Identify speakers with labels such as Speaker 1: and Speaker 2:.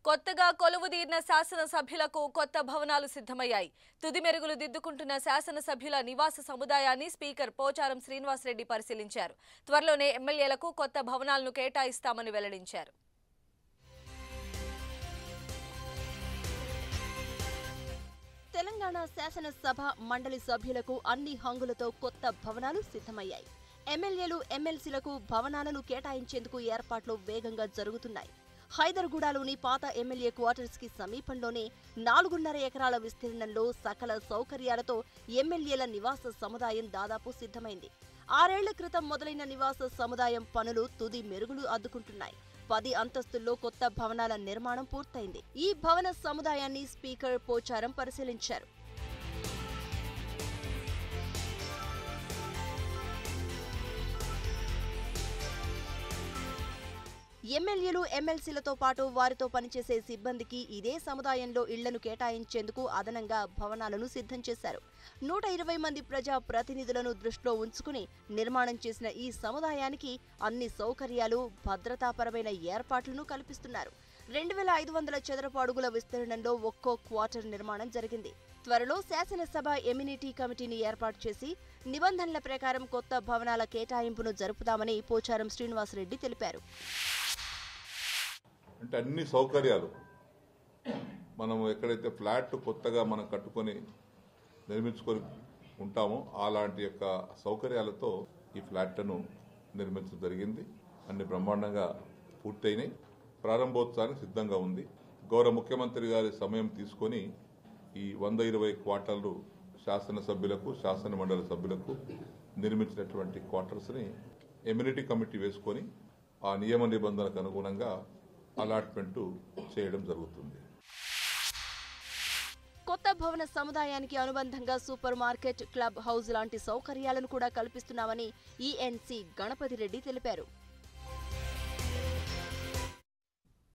Speaker 1: కొత్తగా కొలువుదీరిన శాసనసభ్యులకు కొత్త భవనాలు సిద్ధమయ్యాయి. తుది మెరుగులు దిద్దుకుంటున్న శాసనసభ్యుల నివాస సముదాయాన్ని స్పీకర్ పోచారం శ్రీనివాసరెడ్డి పరిశీలించారు. త్వరలోనే ఎమ్మెల్యేలకు కొత్త భవనాలను కేటాయిస్తామని వెల్లడించారు.
Speaker 2: తెలంగాణ శాసనసభ మండలి సభ్యులకు అన్ని హంగులతో కొత్త భవనాలు సిద్ధమయ్యాయి. ఎమ్మెల్యేలు, ఎమ్మెల్సీలకు భవనాలను కేటాయించేందుకు ఏర్పాట్లు వేగంగా జరుగుతున్నాయి. హైదర్గూడలోని పాత ఎమ్మెల్యే క్వార్టర్స్ కి సమీపంలోనే 4.5 ఎకరాల విస్తీర్ణంలో సకల సౌకర్యాలతో ఎమ్మెల్యేల నివాస సముదాయం దాదాపు సిద్ధమైంది. 6 ఏళ్ల క్రితం మొదలైన నివాస సముదాయం పనులు తుది మెరుగులు అద్దుకుంటున్నాయి. 10 అంతస్తుల్లో కొత్త భవనాల నిర్మాణం పూర్తయింది. ఈ భవన సముదాయాన్ని స్పీకర్ పోచారం పరిశీలించారు. ఎమ్మెల్యేలు, ఎమ్మెల్సీలతో పాటు వారితో పనిచేసే సిబ్బందికి ఇదే సముదాయంలో ఇళ్లను కేటాయించేందుకు అదనంగా భవనాలను సిద్ధం చేశారు. 120 మంది ప్రజా ప్రతినిధులను దృష్టిలో ఉంచుకుని నిర్మాణం చేసిన ఈ సముదాయానికి అన్ని సౌకర్యాలు, భద్రతాపరమైన ఏర్పాట్లను కల్పిస్తున్నారు. 2500 చదరపు అడుగుల విస్తీర్ణంలో ఒక్కో క్వార్టర్ నిర్మాణం జరిగింది. త్వరలో శాసనసభ ఎమ్యూనిటీ కమిటీని ఏర్పాటు చేసి నిబంధనల ప్రకారం కొత్త భవనాల కేటాయింపును జరుపుతామని పోచారం శ్రీనివాసరెడ్డి తెలిపారు.
Speaker 3: అంటే అన్ని సౌకర్యాలు మనం ఎక్కడైతే ఫ్లాట్ కొత్తగా మనం కట్టుకొని నిర్మించుకొని ఉంటామో అలాంటి యొక్క సౌకర్యాలతో ఈ ఫ్లాట్లను నిర్మించడం జరిగింది. అన్ని బ్రహ్మాండంగా పూర్తయినాయి. ప్రారంభోత్సవానికి సిద్ధంగా ఉంది. గౌరవ ముఖ్యమంత్రి గారి సమయం తీసుకొని ఈ 120 క్వార్టర్లు శాసనసభ్యులకు, శాసన మండలి సభ్యులకు నిర్మించినటువంటి క్వార్టర్స్ని ఎమ్యూనిటీ కమిటీ వేసుకొని ఆ నియమ నిబంధనలకు అనుగుణంగా అలాట్మెంట్ చేయడం జరుగుతుంది.
Speaker 2: కొత్త భవన సముదాయానికి అనుబంధంగా సూపర్ మార్కెట్, క్లబ్ హౌస్ లాంటి సౌకర్యాలను కూడా కల్పిస్తున్నామని ఈఎన్సీ గణపతి రెడ్డి తెలిపారు.